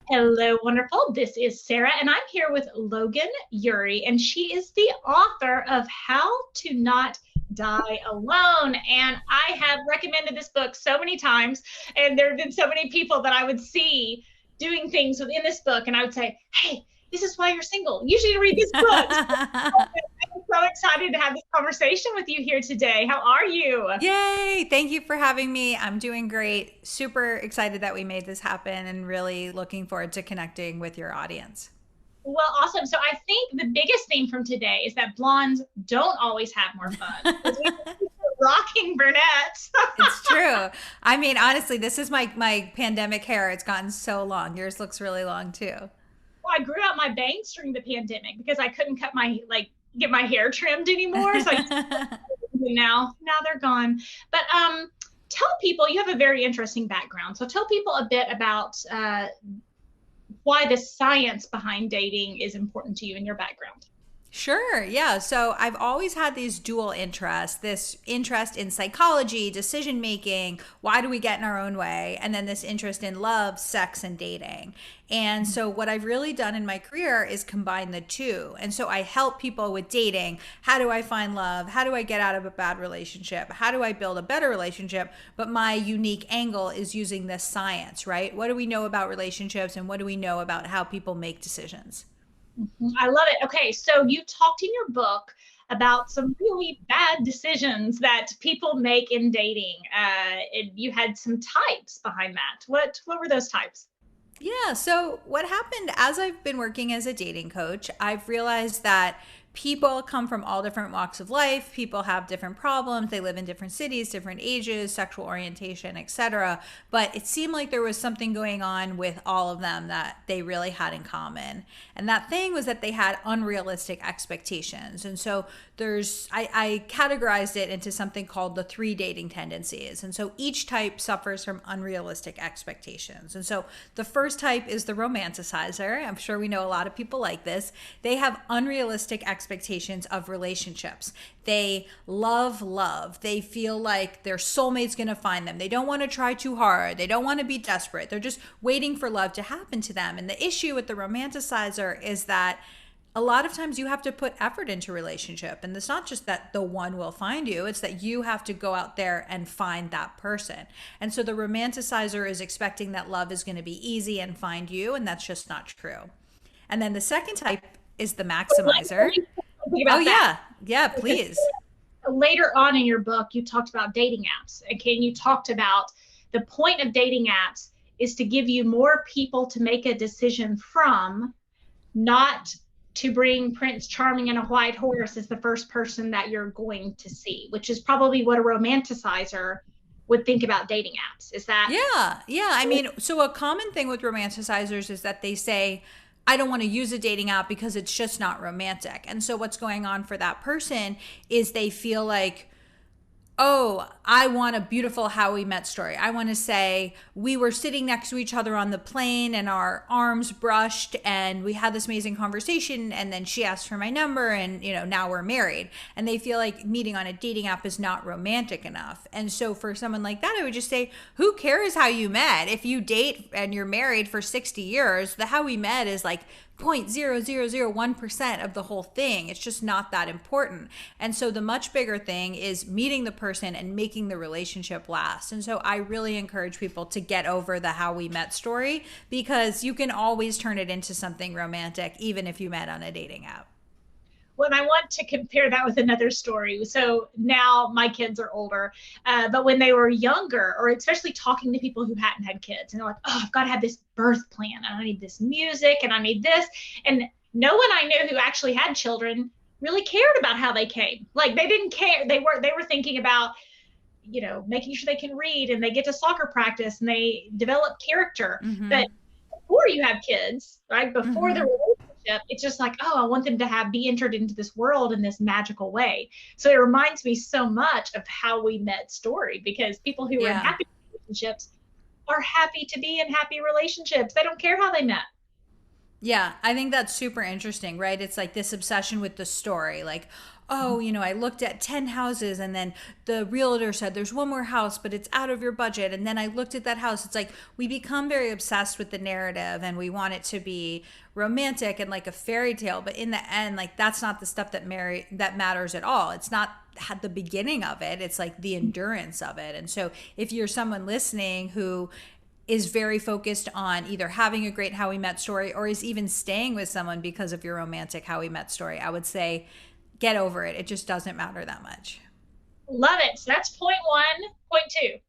Hello, wonderful. This is Sarah, and I'm here with Logan Yuri, and she is the author of How to Not Die Alone. And I have recommended this book so many times, and there have been so many people that I would see doing things within this book, and I would say, "Hey, this is why you're single. You should read this book." I'm so excited to have this conversation with you here today. How are you? Yay! Thank you for having me. I'm doing great. Super excited that we made this happen and really looking forward to connecting with your audience. Well, awesome. So I think the biggest theme from today is that blondes don't always have more fun because we rocking brunettes. It's true. I mean, honestly, this is my pandemic hair. It's gotten so long. Yours looks really long too. Well, I grew out my bangs during the pandemic because I couldn't cut my get my hair trimmed anymore. So now they're gone. But tell people you have a very interesting background. So tell people a bit about why the science behind dating is important to you in your background. Sure. Yeah. So I've always had these dual interests, this interest in psychology, decision making, why do we get in our own way? And then this interest in love, sex, and dating. And so what I've really done in my career is combine the two. And so I help people with dating. How do I find love? How do I get out of a bad relationship? How do I build a better relationship? But my unique angle is using this science, right? What do we know about relationships and what do we know about how people make decisions? I love it. Okay, so you talked in your book about some really bad decisions that people make in dating. You had some types behind that. What were those types? Yeah. So, what happened as I've been working as a dating coach, I've realized that people come from all different walks of life. People have different problems. They live in different cities, different ages, sexual orientation, etc. But it seemed like there was something going on with all of them that they really had in common. And that thing was that they had unrealistic expectations. And so I categorized it into something called the three dating tendencies. And so each type suffers from unrealistic expectations. And so the first type is the romanticizer. I'm sure we know a lot of people like this. They have unrealistic expectations of relationships. They love love. They feel like their soulmate's going to find them. They don't want to try too hard. They don't want to be desperate. They're just waiting for love to happen to them. And the issue with the romanticizer is that a lot of times you have to put effort into relationship, and it's not just that the one will find you, it's that you have to go out there and find that person. And so the romanticizer is expecting that love is going to be easy and find you, and that's just not true. And then the second type is the maximizer. Think Oh about that. yeah, yeah, please. Later on in your book, you talked about dating apps. Again, you talked about the point of dating apps is to give you more people to make a decision from, not to bring Prince Charming and a white horse as the first person that you're going to see, which is probably what a romanticizer would think about dating apps. Is that? Yeah, yeah. I mean, so a common thing with romanticizers is that they say, I don't want to use a dating app because it's just not romantic. And so what's going on for that person is they feel like, oh, I want a beautiful how we met story. I want to say we were sitting next to each other on the plane and our arms brushed and we had this amazing conversation and then she asked for my number and now we're married. And they feel like meeting on a dating app is not romantic enough. And so for someone like that, I would just say, who cares how you met? If you date and you're married for 60 years, the how we met is like 0.0001% of the whole thing. It's just not that important. And so the much bigger thing is meeting the person and making the relationship last. And so I really encourage people to get over the how we met story because you can always turn it into something romantic, even if you met on a dating app. When I want to compare that with another story. So now my kids are older, but when they were younger, or especially talking to people who hadn't had kids, and they're like, oh, I've got to have this birth plan, and I need this music, and I need this. And no one I knew who actually had children really cared about how they came. Like they didn't care. They were thinking about, making sure they can read and they get to soccer practice and they develop character. Mm-hmm. But before you have kids, right? Before the Mm-hmm. relationship, it's just like, oh, I want them to be entered into this world in this magical way. So it reminds me so much of how we met story because people who are in Yeah. happy relationships are happy to be in happy relationships. They don't care how they met. Yeah, I think that's super interesting, right? It's like this obsession with the story. Like, oh, I looked at 10 houses and then the realtor said there's one more house, but it's out of your budget. And then I looked at that house. It's like we become very obsessed with the narrative and we want it to be romantic and like a fairy tale. But in the end, like that's not the stuff that matters at all. It's not at the beginning of it. It's like the endurance of it. And so if you're someone listening who is very focused on either having a great how we met story or is even staying with someone because of your romantic how we met story, I would say get over it. It just doesn't matter that much. Love it. So that's point one. Point two.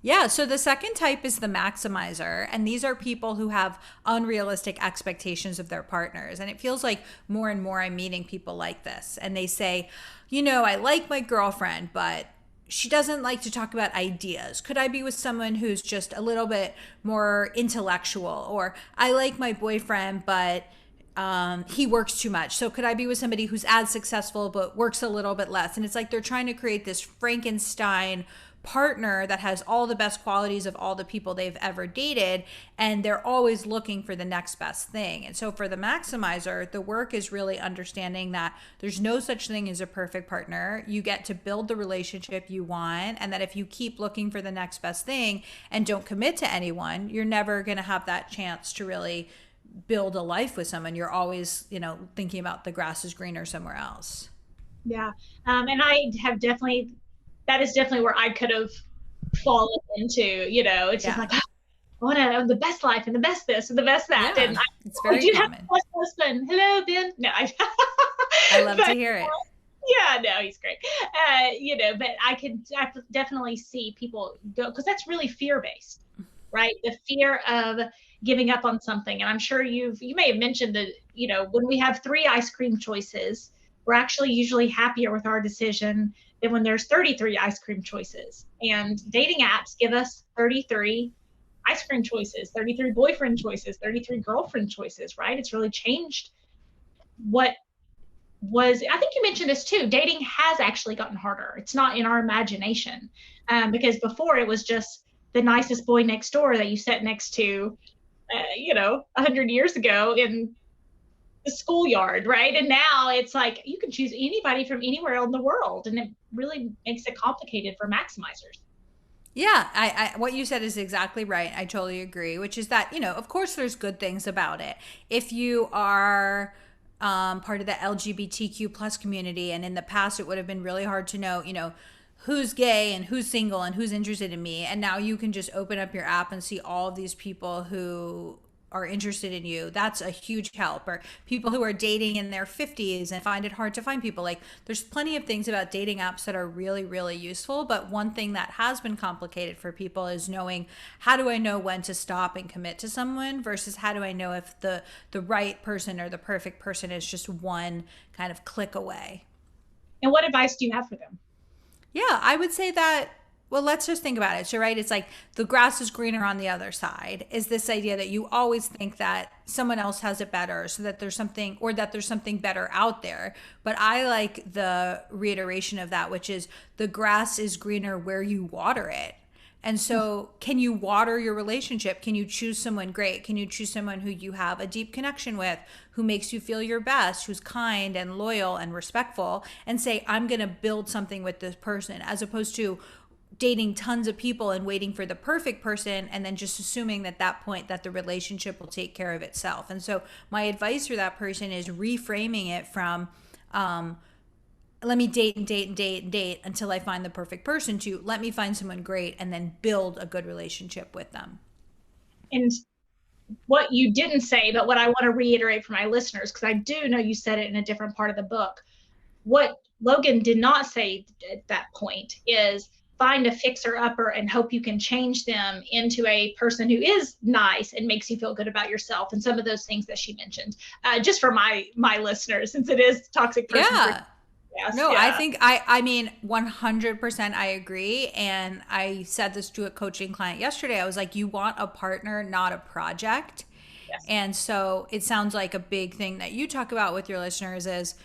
Yeah, so the second type is the maximizer, and these are people who have unrealistic expectations of their partners. And it feels like more and more I'm meeting people like this, and they say, I like my girlfriend, but she doesn't like to talk about ideas. Could I be with someone who's just a little bit more intellectual? Or I like my boyfriend, but he works too much. So could I be with somebody who's as successful but works a little bit less? And it's like they're trying to create this Frankenstein partner that has all the best qualities of all the people they've ever dated, and they're always looking for the next best thing. And so for the maximizer, the work is really understanding that there's no such thing as a perfect partner. You get to build the relationship you want, and that if you keep looking for the next best thing and don't commit to anyone, you're never going to have that chance to really build a life with someone. You're always, thinking about the grass is greener somewhere else. Yeah. And I have definitely, that is definitely where I could have fallen into, it's just like, oh, I want to have the best life and the best this and the best that. Yeah, And it's very common. Have a husband. Hello, Ben. No, I love to hear it. Yeah, no, he's great. But I definitely see people go, because that's really fear-based, right? The fear of giving up on something. And I'm sure you may have mentioned that, when we have 3 ice cream choices, we're actually usually happier with our decision than when there's 33 ice cream choices. And dating apps give us 33 ice cream choices, 33 boyfriend choices, 33 girlfriend choices, right? It's really changed what was, I think you mentioned this too, dating has actually gotten harder. It's not in our imagination, because before it was just the nicest boy next door that you sat next to, 100 years ago in the schoolyard, right? And now it's like you can choose anybody from anywhere in the world, and it really makes it complicated for maximizers. Yeah, I what you said is exactly right. I totally agree, which is that, of course there's good things about it. If you are part of the LGBTQ plus community, and in the past it would have been really hard to know, who's gay and who's single and who's interested in me. And now you can just open up your app and see all of these people who are interested in you. That's a huge help. Or people who are dating in their 50s and find it hard to find people. Like there's plenty of things about dating apps that are really, really useful. But one thing that has been complicated for people is knowing, how do I know when to stop and commit to someone versus how do I know if the right person or the perfect person is just one kind of click away. And what advice do you have for them? Yeah, I would say that, well, let's just think about it. So, right, it's like the grass is greener on the other side is this idea that you always think that someone else has it better, so that there's something, or that there's something better out there. But I like the reiteration of that, which is the grass is greener where you water it. And so can you water your relationship? Can you choose someone great? Can you choose someone who you have a deep connection with, who makes you feel your best, who's kind and loyal and respectful, and say, I'm going to build something with this person, as opposed to dating tons of people and waiting for the perfect person and then just assuming at that point that the relationship will take care of itself. And so my advice for that person is reframing it from, let me date and date and date and date until I find the perfect person, to let me find someone great and then build a good relationship with them. And what you didn't say, but what I want to reiterate for my listeners, because I do know you said it in a different part of the book, what Logan did not say at that point is find a fixer-upper and hope you can change them into a person who is nice and makes you feel good about yourself, and some of those things that she mentioned. Just for my listeners, since it is toxic person. Yeah. Yes, no, yeah. I think I mean 100% I agree. And I said this to a coaching client yesterday. I was like, you want a partner, not a project. Yes. And so it sounds like a big thing that you talk about with your listeners is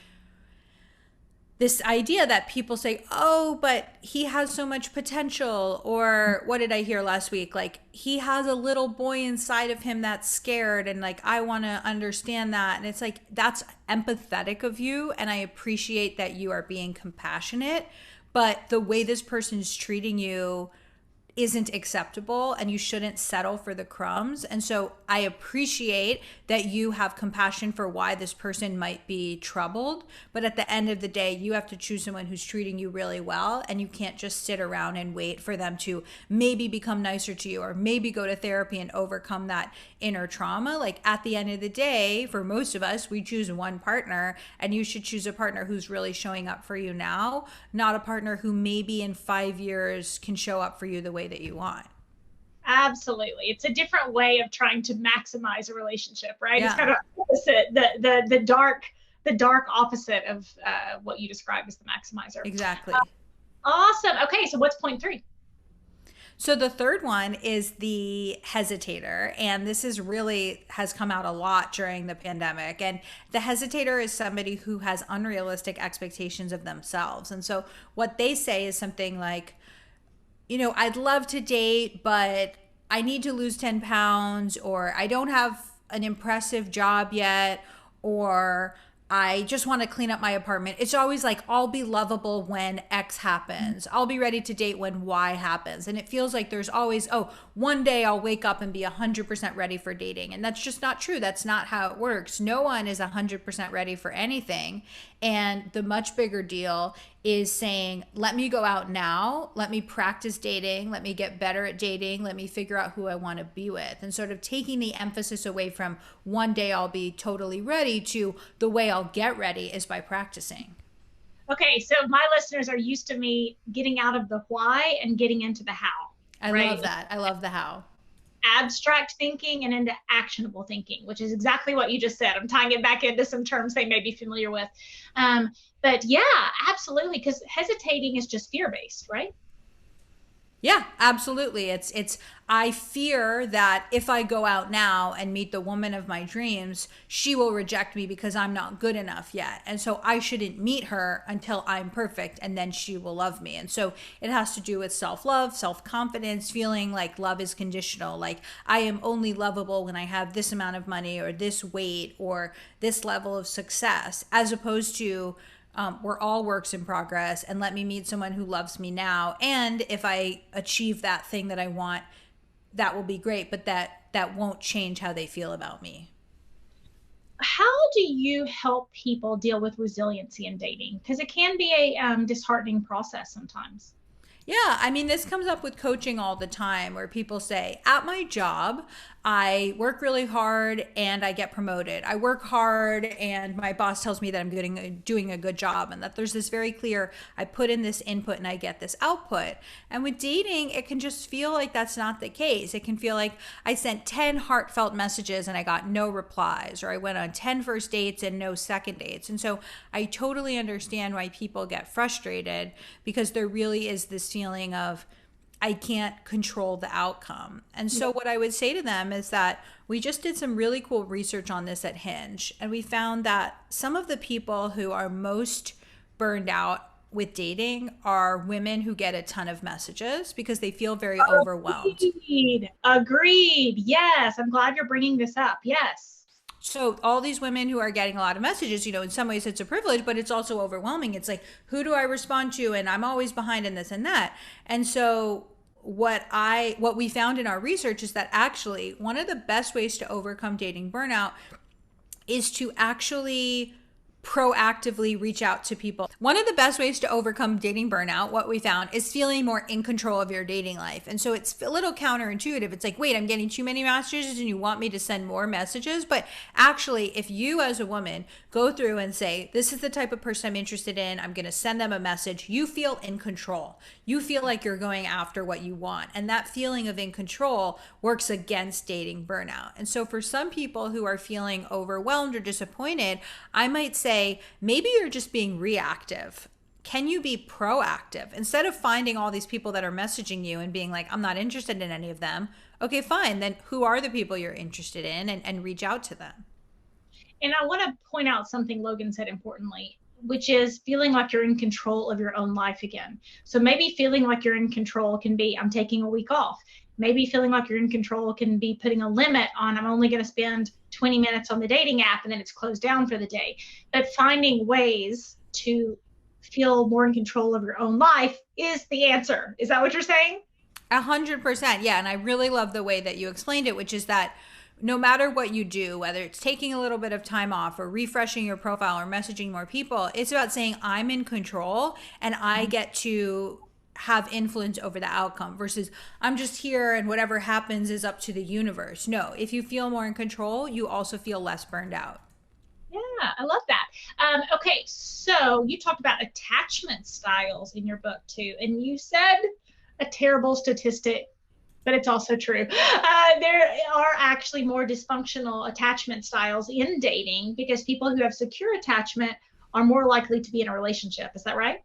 this idea that people say, oh, but he has so much potential. Or what did I hear last week? Like, he has a little boy inside of him that's scared. And like, I want to understand that. And it's like, that's empathetic of you. And I appreciate that you are being compassionate. But the way this person's treating you isn't acceptable, and you shouldn't settle for the crumbs. And so I appreciate that you have compassion for why this person might be troubled, but at the end of the day, you have to choose someone who's treating you really well, and you can't just sit around and wait for them to maybe become nicer to you or maybe go to therapy and overcome that inner trauma. Like, at the end of the day, for most of us, we choose one partner, and you should choose a partner who's really showing up for you now, not a partner who maybe in 5 years can show up for you the way that you want. Absolutely. It's a different way of trying to maximize a relationship, right? Yeah. It's kind of opposite, the dark opposite of what you described as the maximizer. Exactly. Awesome. Okay, so what's point 3? So the third one is the hesitator, and this is really has come out a lot during the pandemic. And the hesitator is somebody who has unrealistic expectations of themselves. And so what they say is something like, you know, I'd love to date, but I need to lose 10 pounds, or I don't have an impressive job yet, or I just want to clean up my apartment. It's always like, I'll be lovable when X happens. I'll be ready to date when Y happens. And it feels like there's always, oh, one day I'll wake up and be 100% ready for dating. And that's just not true. That's not how it works. No one is 100% ready for anything. And the much bigger deal is saying, let me go out now. Let me practice dating. Let me get better at dating. Let me figure out who I want to be with. And sort of taking the emphasis away from one day I'll be totally ready to the way I'll get ready is by practicing. Okay, so my listeners are used to me getting out of the why and getting into the how. I love that. I love the how. Abstract thinking and into actionable thinking, which is exactly what you just said. I'm tying it back into some terms they may be familiar with. But yeah, absolutely, because hesitating is just fear-based, right? Yeah, absolutely. It's I fear that if I go out now and meet the woman of my dreams, she will reject me because I'm not good enough yet. And so I shouldn't meet her until I'm perfect, and then she will love me. And so it has to do with self-love, self-confidence, feeling like love is conditional. Like, I am only lovable when I have this amount of money or this weight or this level of success, as opposed to we're all works in progress, and let me meet someone who loves me now. And if I achieve that thing that I want, that will be great, but that won't change how they feel about me. How do you help people deal with resiliency in dating? Because it can be a disheartening process sometimes. Yeah, I mean, this comes up with coaching all the time, where people say, at my job, I work really hard and I get promoted. I work hard and my boss tells me that I'm doing a good job, and that there's this very clear, I put in this input and I get this output. And with dating, it can just feel like that's not the case. It can feel like I sent 10 heartfelt messages and I got no replies, or I went on 10 first dates and no second dates. And so I totally understand why people get frustrated, because there really is this feeling of, I can't control the outcome. And so what I would say to them is that we just did some really cool research on this at Hinge, and we found that some of the people who are most burned out with dating are women who get a ton of messages because they feel very overwhelmed. Agreed. Yes. I'm glad you're bringing this up. Yes. So all these women who are getting a lot of messages, you know, in some ways it's a privilege, but it's also overwhelming. It's like, who do I respond to? And I'm always behind in this and that. And so what we found in our research is that actually one of the best ways to overcome dating burnout is to actually proactively reach out to people. One of the best ways to overcome dating burnout, what we found, is feeling more in control of your dating life. And so it's a little counterintuitive. It's like, wait, I'm getting too many messages and you want me to send more messages? But actually, if you as a woman go through and say, this is the type of person I'm interested in, I'm going to send them a message, you feel in control. You feel like you're going after what you want. And that feeling of in control works against dating burnout. And so for some people who are feeling overwhelmed or disappointed, I might say, maybe you're just being reactive. Can you be proactive? Instead of finding all these people that are messaging you and being like, I'm not interested in any of them. Okay, fine. Then who are the people you're interested in, and reach out to them. And I want to point out something Logan said importantly. which is feeling like you're in control of your own life again. So maybe feeling like you're in control can be, I'm taking a week off. Maybe feeling like you're in control can be putting a limit on, I'm only going to spend 20 minutes on the dating app and then it's closed down for the day. But finding ways to feel more in control of your own life is the answer. Is that what you're saying? 100%. Yeah. And I really love the way that you explained it, which is that no matter what you do, whether it's taking a little bit of time off or refreshing your profile or messaging more people, it's about saying, I'm in control and I get to have influence over the outcome versus I'm just here and whatever happens is up to the universe. No, if you feel more in control, you also feel less burned out. Yeah, I love that. Okay, so you talked about attachment styles in your book too, and you said a terrible statistic, but it's also true. There are actually more dysfunctional attachment styles in dating because people who have secure attachment are more likely to be in a relationship. Is that right?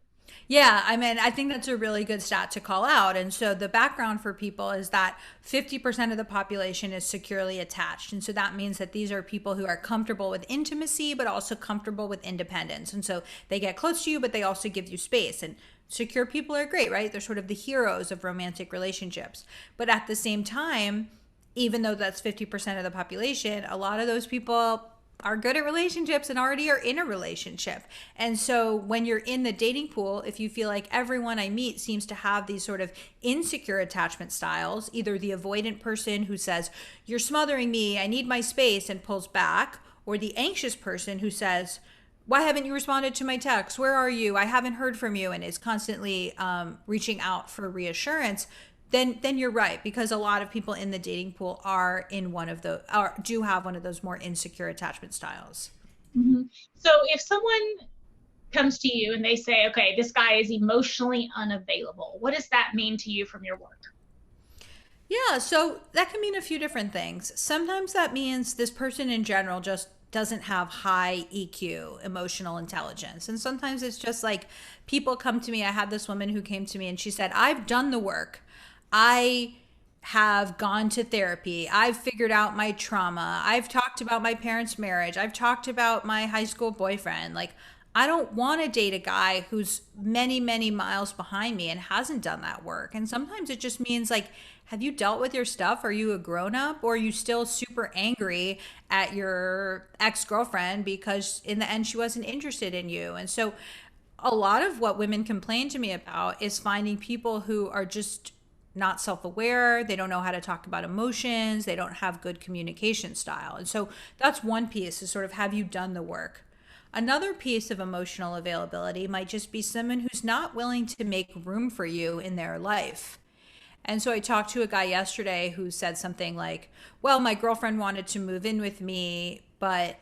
Yeah, I mean, I think that's a really good stat to call out. And so the background for people is that 50% of the population is securely attached. And so that means that these are people who are comfortable with intimacy, but also comfortable with independence. And so they get close to you, but they also give you space. And secure people are great, right? They're sort of the heroes of romantic relationships. But at the same time, even though that's 50% of the population, a lot of those people are good at relationships and already are in a relationship. And so when you're in the dating pool, if you feel like everyone I meet seems to have these sort of insecure attachment styles, either the avoidant person who says, you're smothering me, I need my space and pulls back, or the anxious person who says, why haven't you responded to my text? Where are you? I haven't heard from you, and is constantly reaching out for reassurance. Then you're right, because a lot of people in the dating pool are in one of the, or do have one of those more insecure attachment styles. Mm-hmm. So if someone comes to you and they say, okay, this guy is emotionally unavailable, what does that mean to you from your work? Yeah, so that can mean a few different things. Sometimes that means this person in general just doesn't have high EQ, emotional intelligence. And sometimes it's just like people come to me. I had this woman who came to me and she said, I've done the work. I have gone to therapy. I've figured out my trauma. I've talked about my parents' marriage. I've talked about my high school boyfriend. Like, I don't want to date a guy who's many, many miles behind me and hasn't done that work. And sometimes it just means like, have you dealt with your stuff? Are you a grown up, or are you still super angry at your ex-girlfriend because in the end she wasn't interested in you? And so a lot of what women complain to me about is finding people who are just not self-aware. They don't know how to talk about emotions. They don't have good communication style. And so that's one piece, is sort of, have you done the work? Another piece of emotional availability might just be someone who's not willing to make room for you in their life. And so I talked to a guy yesterday who said something like, well, my girlfriend wanted to move in with me, but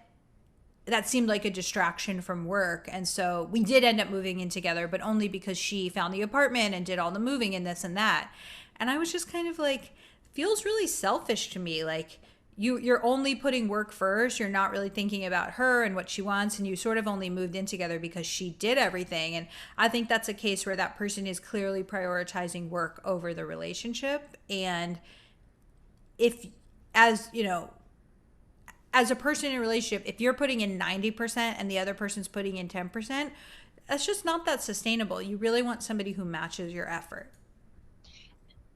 that seemed like a distraction from work. And so we did end up moving in together, but only because she found the apartment and did all the moving and this and that. And I was just kind of like, feels really selfish to me. Like, you're only putting work first. You're not really thinking about her and what she wants. And you sort of only moved in together because she did everything. And I think that's a case where that person is clearly prioritizing work over the relationship. And if, as you know, as a person in a relationship, if you're putting in 90% and the other person's putting in 10%, that's just not that sustainable. You really want somebody who matches your effort.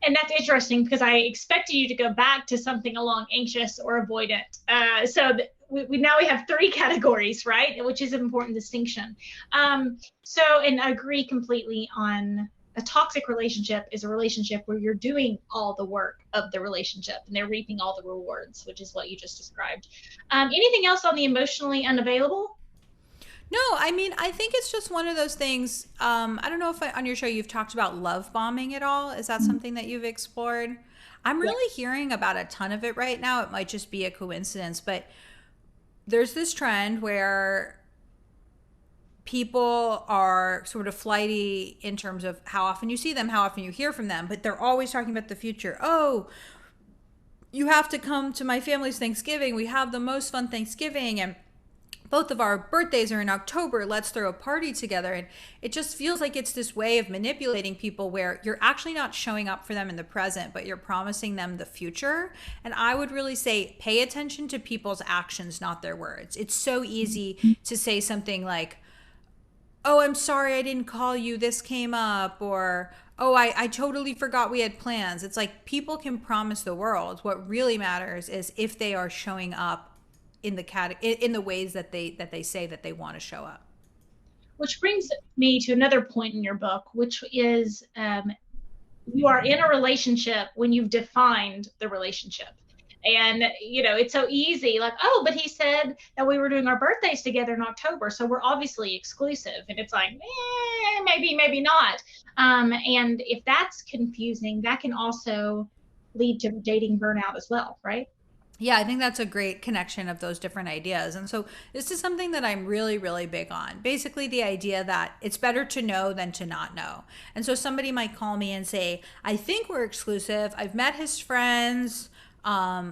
And that's interesting because I expected you to go back to something along anxious or avoidant. We now we have three categories, right? Which is an important distinction. And I agree completely on a toxic relationship is a relationship where you're doing all the work of the relationship and they're reaping all the rewards, which is what you just described. Anything else on the emotionally unavailable? No, I mean, I think it's just one of those things. I don't know if on your show you've talked about love bombing at all. Is that something that you've explored? I'm really hearing about a ton of it right now. It might just be a coincidence, but there's this trend where people are sort of flighty in terms of how often you see them, how often you hear from them, but they're always talking about the future. Oh, you have to come to my family's Thanksgiving. We have the most fun Thanksgiving, and both of our birthdays are in October. Let's throw a party together. And it just feels like it's this way of manipulating people where you're actually not showing up for them in the present, but you're promising them the future. And I would really say, pay attention to people's actions, not their words. It's so easy to say something like, oh, I'm sorry I didn't call you, this came up, or oh, I totally forgot we had plans. It's like people can promise the world. What really matters is if they are showing up in in the ways that they say that they want to show up. Which brings me to another point in your book, which is you are in a relationship when you've defined the relationship. And, it's so easy, like, oh, but he said that we were doing our birthdays together in October. So we're obviously exclusive. And it's like, maybe, maybe not. And if that's confusing, that can also lead to dating burnout as well, right? Yeah, I think that's a great connection of those different ideas. And so this is something that I'm really, really big on. Basically, the idea that it's better to know than to not know. And so somebody might call me and say, I think we're exclusive. I've met his friends.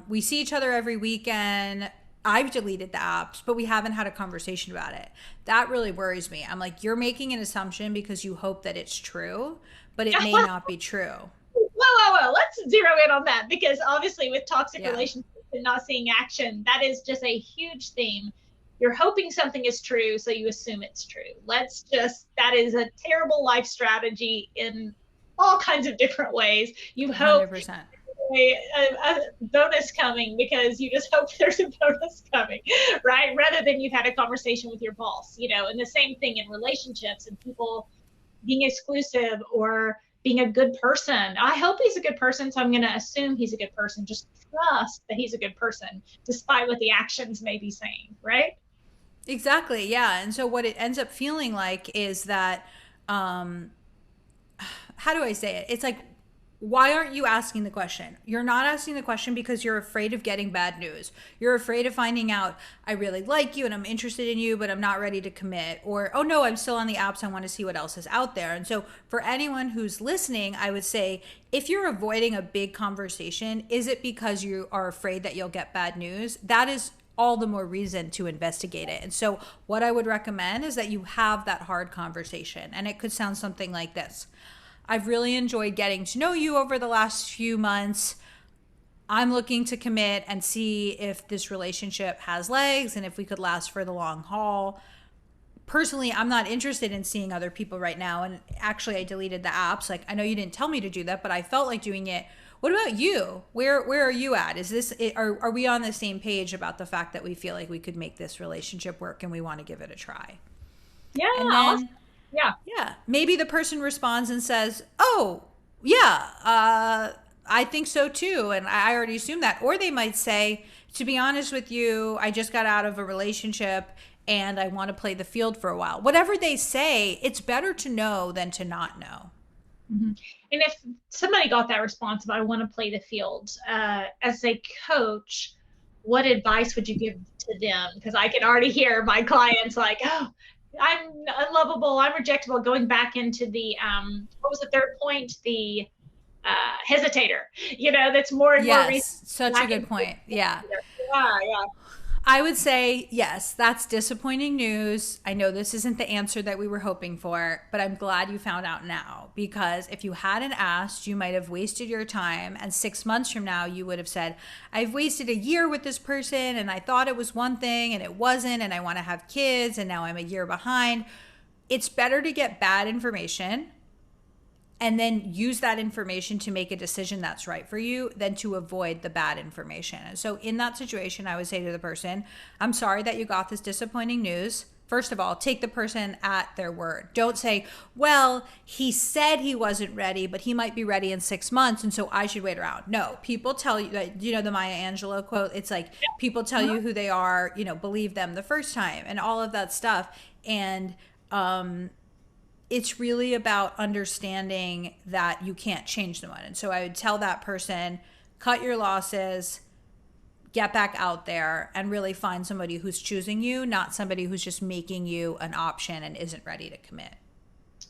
We see each other every weekend. I've deleted the apps, but we haven't had a conversation about it. That really worries me. I'm like, you're making an assumption because you hope that it's true, but it may not be true. Whoa. Let's zero in on that, because obviously with toxic Yeah. relationships and not seeing action, that is just a huge theme. You're hoping something is true, so you assume it's true. That is a terrible life strategy in all kinds of different ways. You hope 100%. a bonus coming because you just hope there's a bonus coming, right? Rather than you've had a conversation with your boss, and the same thing in relationships and people being exclusive or being a good person. I hope he's a good person, so I'm going to assume he's a good person. Just trust that he's a good person, despite what the actions may be saying, right? Exactly. Yeah. And so what it ends up feeling like is that, how do I say it? It's like, why aren't you asking the question? You're not asking the question because you're afraid of getting bad news. You're afraid of finding out, I really like you and I'm interested in you, but I'm not ready to commit. Or, oh no, I'm still on the apps. I want to see what else is out there. And so for anyone who's listening, I would say, if you're avoiding a big conversation, is it because you are afraid that you'll get bad news? That is all the more reason to investigate it. And so what I would recommend is that you have that hard conversation. And it could sound something like this. I've really enjoyed getting to know you over the last few months. I'm looking to commit and see if this relationship has legs and if we could last for the long haul. Personally, I'm not interested in seeing other people right now. And actually, I deleted the apps. Like, I know you didn't tell me to do that, but I felt like doing it. What about you? Where are you at? Are we on the same page about the fact that we feel like we could make this relationship work and we want to give it a try? Yeah. And Awesome. then Yeah. yeah, maybe the person responds and says, "Oh, yeah, I think so too," and I already assumed that. Or they might say, "To be honest with you, I just got out of a relationship and I want to play the field for a while." Whatever they say, it's better to know than to not know. Mm-hmm. And if somebody got that response of, I want to play the field, as a coach, what advice would you give to them? Because I can already hear my clients like, oh, I'm unlovable, I'm rejectable, going back into the, what was the third point? The hesitator, that's more and more recent. Yes, such a good point. Yeah. Yeah. I would say, yes, that's disappointing news. I know this isn't the answer that we were hoping for, but I'm glad you found out now, because if you hadn't asked, you might have wasted your time. And 6 months from now, you would have said, I've wasted a year with this person and I thought it was one thing and it wasn't. And I want to have kids and now I'm a year behind. It's better to get bad information and then use that information to make a decision that's right for you than to avoid the bad information. And so in that situation, I would say to the person, I'm sorry that you got this disappointing news. First of all, take the person at their word. Don't say, well, he said he wasn't ready, but he might be ready in 6 months, and so I should wait around. No, people tell you, the Maya Angelou quote, it's like, people tell you who they are, believe them the first time and all of that stuff. And, it's really about understanding that you can't change someone. And so I would tell that person, cut your losses, get back out there and really find somebody who's choosing you, not somebody who's just making you an option and isn't ready to commit.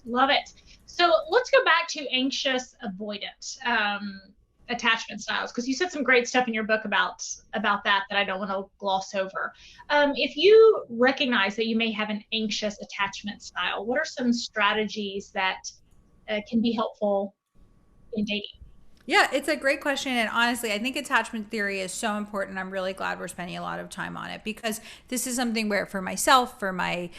Love it. So let's go back to anxious avoidant attachment styles, because you said some great stuff in your book about that I don't want to gloss over. If you recognize that you may have an anxious attachment style, what are some strategies that can be helpful in dating? Yeah, it's a great question. And honestly, I think attachment theory is so important. I'm really glad we're spending a lot of time on it, because this is something where, for myself, for my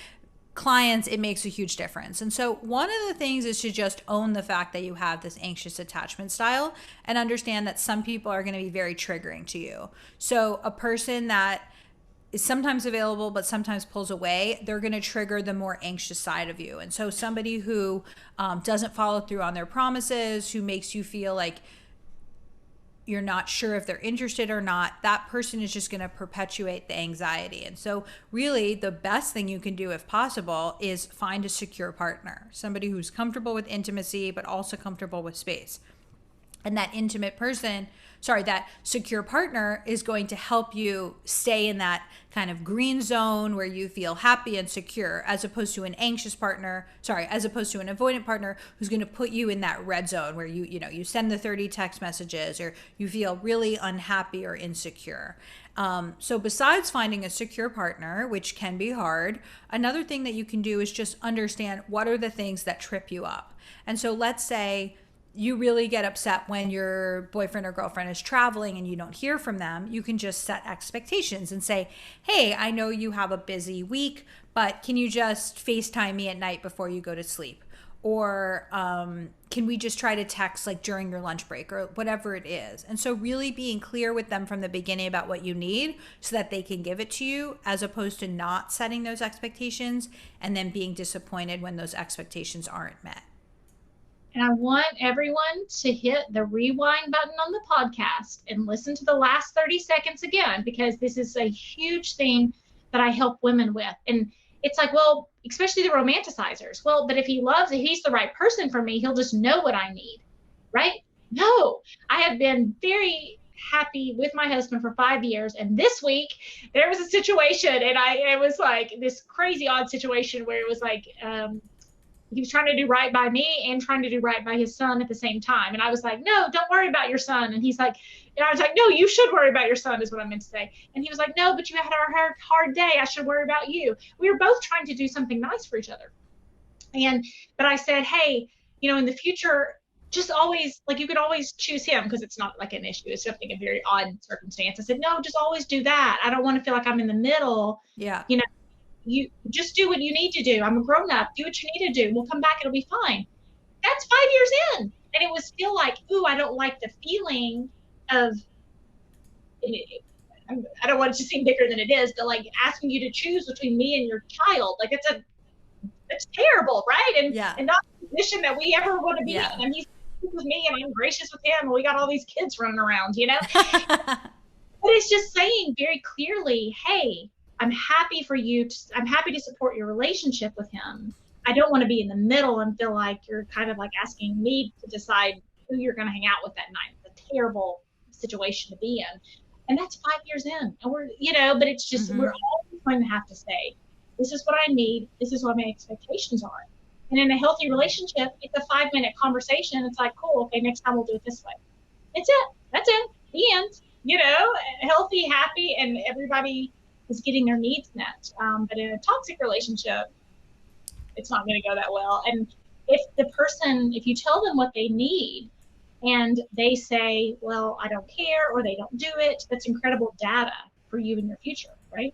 clients, it makes a huge difference. And so one of the things is to just own the fact that you have this anxious attachment style and understand that some people are going to be very triggering to you. So a person that is sometimes available but sometimes pulls away, they're going to trigger the more anxious side of you. And so somebody who doesn't follow through on their promises, who makes you feel like you're not sure if they're interested or not, that person is just going to perpetuate the anxiety. And so really the best thing you can do, if possible, is find a secure partner, somebody who's comfortable with intimacy but also comfortable with space. And that that secure partner is going to help you stay in that kind of green zone where you feel happy and secure, as opposed to an avoidant partner who's going to put you in that red zone where you send the 30 text messages or you feel really unhappy or insecure. So besides finding a secure partner, which can be hard, another thing that you can do is just understand what are the things that trip you up. And so let's say you really get upset when your boyfriend or girlfriend is traveling and you don't hear from them. You can just set expectations and say, hey, I know you have a busy week, but can you just FaceTime me at night before you go to sleep? Or can we just try to text like during your lunch break or whatever it is? And so really being clear with them from the beginning about what you need so that they can give it to you, as opposed to not setting those expectations and then being disappointed when those expectations aren't met. And I want everyone to hit the rewind button on the podcast and listen to the last 30 seconds again, because this is a huge thing that I help women with. And it's like, well, especially the romanticizers. Well, but if he loves it, he's the right person for me, he'll just know what I need, right? No, I have been very happy with my husband for 5 years. And this week there was a situation, and it was like this crazy odd situation where it was like, he was trying to do right by me and trying to do right by his son at the same time. And I was like, no, don't worry about your son. And he's like, and I was like, no, you should worry about your son is what I meant to say. And he was like, no, but you had a hard day. I should worry about you. We were both trying to do something nice for each other. But I said, hey, in the future, just always, like, you could always choose him because it's not like an issue. It's something, a very odd circumstance. I said, no, just always do that. I don't want to feel like I'm in the middle. Yeah. You just do what you need to do. I'm a grown up. Do what you need to do. We'll come back. It'll be fine. That's 5 years in. And it was still like, ooh, I don't like the feeling of, I don't want it to seem bigger than it is, but like asking you to choose between me and your child. Like it's terrible, right? And not the position that we ever want to be in. And he's with me and I'm gracious with him. And we got all these kids running around, But it's just saying very clearly, hey, I'm happy for you. I'm happy to support your relationship with him. I don't want to be in the middle and feel like you're kind of like asking me to decide who you're going to hang out with that night. It's a terrible situation to be in. And that's 5 years in. And we're, but it's just, we're always going to have to say, this is what I need. This is what my expectations are. And in a healthy relationship, it's a 5-minute conversation. It's like, cool. Okay, next time we'll do it this way. It's it. That's it. The end. Healthy, happy, and everybody is getting their needs met. But in a toxic relationship, it's not going to go that well. And if you tell them what they need and they say, well, I don't care, or they don't do it, that's incredible data for you in your future, right?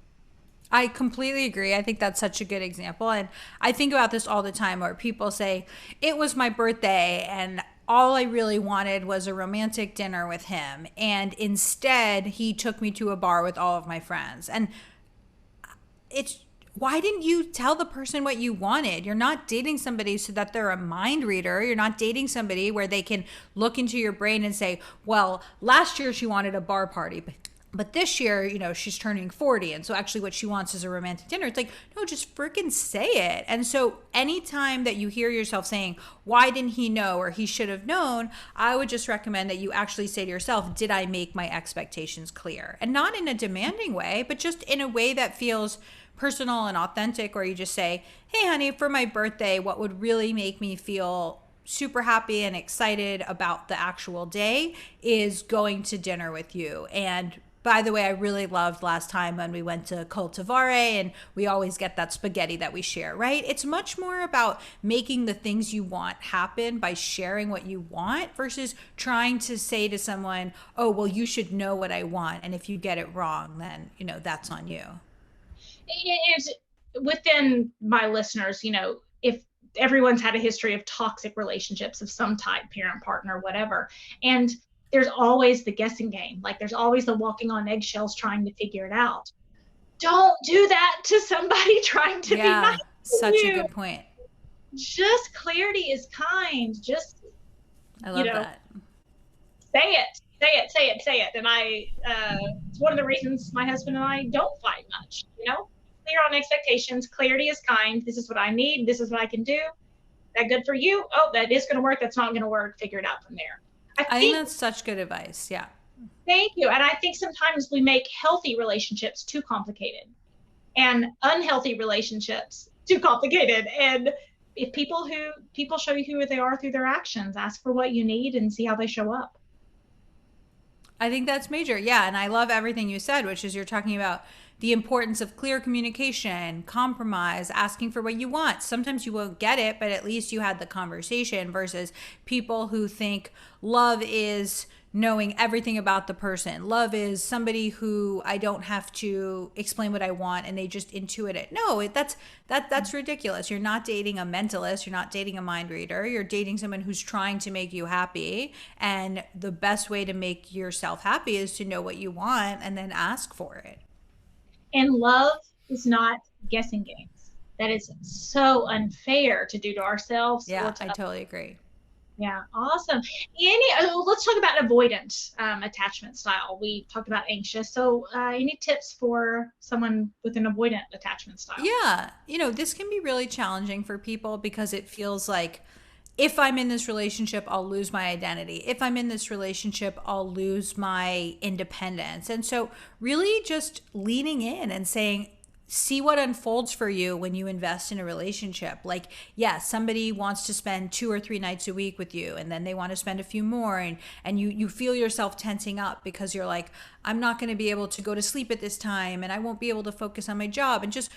I completely agree. I think that's such a good example. And I think about this all the time where people say, it was my birthday and all I really wanted was a romantic dinner with him. And instead, he took me to a bar with all of my friends. And why didn't you tell the person what you wanted? You're not dating somebody so that they're a mind reader. You're not dating somebody where they can look into your brain and say, well, last year she wanted a bar party, but this year, she's turning 40. And so actually what she wants is a romantic dinner. It's like, no, just freaking say it. And so anytime that you hear yourself saying, why didn't he know, or he should have known, I would just recommend that you actually say to yourself, did I make my expectations clear? And not in a demanding way, but just in a way that feels personal and authentic, where you just say, hey, honey, for my birthday, what would really make me feel super happy and excited about the actual day is going to dinner with you. And by the way, I really loved last time when we went to Cultivare and we always get that spaghetti that we share, right? It's much more about making the things you want happen by sharing what you want versus trying to say to someone, oh, well, you should know what I want. And if you get it wrong, then, that's on you. within my listeners, if everyone's had a history of toxic relationships of some type, parent, partner, whatever, and there's always the guessing game. Like there's always the walking on eggshells trying to figure it out. Don't do that to somebody trying to be nice to such you. a good point. Just clarity is kind. Just, I love that. Say it. And it's one of the reasons my husband and I don't fight much, clear on expectations. Clarity is kind. This is what I need. This is what I can do. That good for you? Oh, that is going to work. That's not going to work. Figure it out from there. I think that's such good advice. Yeah. Thank you. And I think sometimes we make healthy relationships too complicated and unhealthy relationships too complicated. And if people show you who they are through their actions, ask for what you need and see how they show up. I think that's major. Yeah. And I love everything you said, which is you're talking about the importance of clear communication, compromise, asking for what you want. Sometimes you won't get it, but at least you had the conversation, versus people who think love is knowing everything about the person. Love is somebody who I don't have to explain what I want and they just intuit it. No, that's ridiculous. You're not dating a mentalist. You're not dating a mind reader. You're dating someone who's trying to make you happy. And the best way to make yourself happy is to know what you want and then ask for it. And love is not guessing games. That is so unfair to do to ourselves. Yeah, I totally agree. Yeah, awesome. Let's talk about avoidant attachment style. We talked about anxious. So any tips for someone with an avoidant attachment style? Yeah, this can be really challenging for people because it feels like, if I'm in this relationship, I'll lose my identity. If I'm in this relationship, I'll lose my independence. And so really just leaning in and saying, see what unfolds for you when you invest in a relationship. Like, yeah, somebody wants to spend 2 or 3 nights a week with you, and then they want to spend a few more, and you feel yourself tensing up because you're like, I'm not going to be able to go to sleep at this time, and I won't be able to focus on my job. And just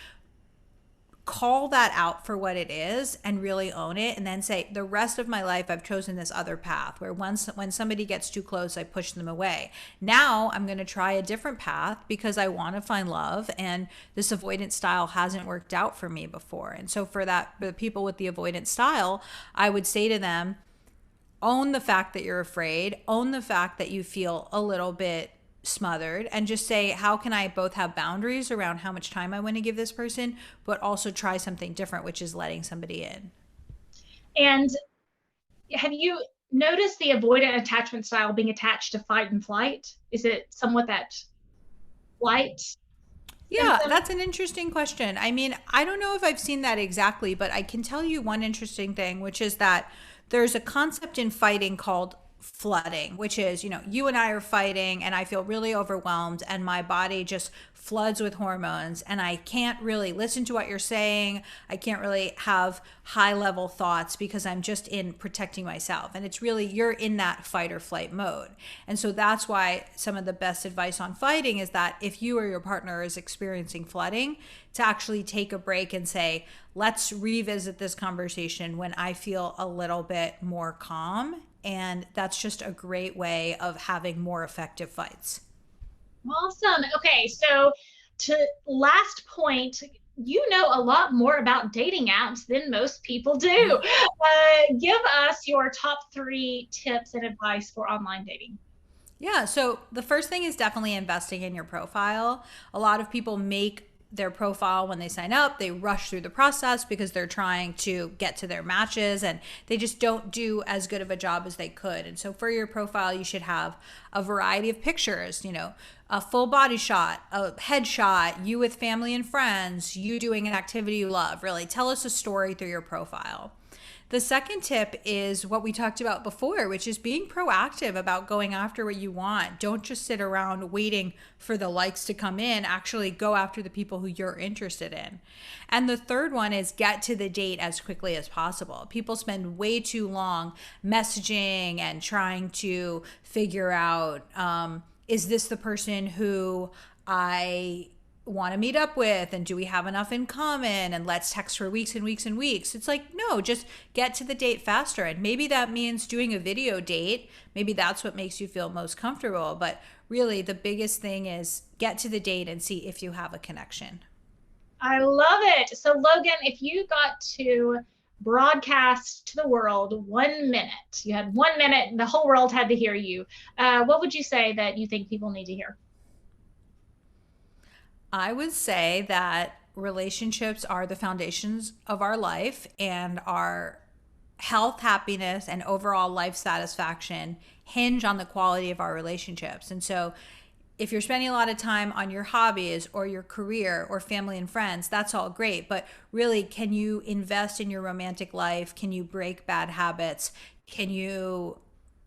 call that out for what it is and really own it, and then say, the rest of my life I've chosen this other path where when somebody gets too close, I push them away. Now I'm going to try a different path because I want to find love, and this avoidant style hasn't worked out for me before. And so for the people with the avoidant style, I would say to them, own the fact that you're afraid, own the fact that you feel a little bit smothered, and just say, how can I both have boundaries around how much time I want to give this person, but also try something different, which is letting somebody in. And have you noticed the avoidant attachment style being attached to fight and flight? Is it somewhat that flight? Yeah, that's an interesting question. I mean, I don't know if I've seen that exactly, but I can tell you one interesting thing, which is that there's a concept in fighting called flooding, which is, you and I are fighting and I feel really overwhelmed and my body just floods with hormones and I can't really listen to what you're saying. I can't really have high level thoughts because I'm just in protecting myself. And it's really, you're in that fight or flight mode. And so that's why some of the best advice on fighting is that if you or your partner is experiencing flooding, to actually take a break and say, let's revisit this conversation when I feel a little bit more calm. And that's just a great way of having more effective fights. Awesome. Okay, so to last point, you know a lot more about dating apps than most people do. Give us your top 3 tips and advice for online dating. Yeah, so the first thing is definitely investing in your profile. A lot of people make their profile when they sign up, they rush through the process because they're trying to get to their matches and they just don't do as good of a job as they could. And so for your profile, you should have a variety of pictures, a full body shot, a headshot, you with family and friends, you doing an activity you love. Really tell us a story through your profile. The second tip is what we talked about before, which is being proactive about going after what you want. Don't just sit around waiting for the likes to come in. Actually go after the people who you're interested in. And the third one is get to the date as quickly as possible. People spend way too long messaging and trying to figure out, is this the person who I want to meet up with, and do we have enough in common, and let's text for weeks and weeks and weeks. It's like, no, just get to the date faster. And maybe that means doing a video date. Maybe that's what makes you feel most comfortable. But really the biggest thing is get to the date and see if you have a connection. I love it. So, Logan, if you got to broadcast to the world 1 minute, you had 1 minute and the whole world had to hear you, what would you say that you think people need to hear? I would say that relationships are the foundations of our life, and our health, happiness, and overall life satisfaction hinge on the quality of our relationships. And so, if you're spending a lot of time on your hobbies or your career or family and friends, that's all great. But really, can you invest in your romantic life? Can you break bad habits? Can you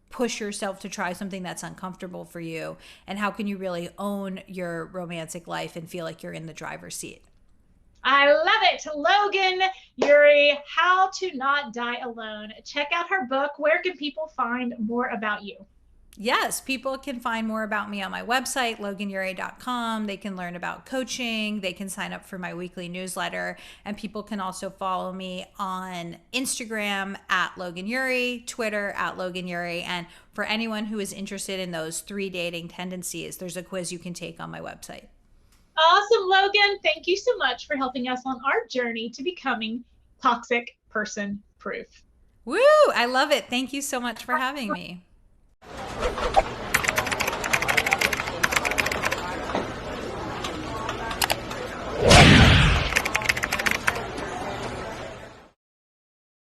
push yourself to try something that's uncomfortable for you? And how can you really own your romantic life and feel like you're in the driver's seat? I love it. Logan Yuri, How to Not Die Alone. Check out her book. Where can people find more about you? Yes, people can find more about me on my website, loganyuri.com. They can learn about coaching. They can sign up for my weekly newsletter. And people can also follow me on Instagram at Logan Yuri, Twitter at Logan Yuri. And for anyone who is interested in those 3 dating tendencies, there's a quiz you can take on my website. Awesome, Logan. Thank you so much for helping us on our journey to becoming toxic person proof. Woo! I love it. Thank you so much for having me.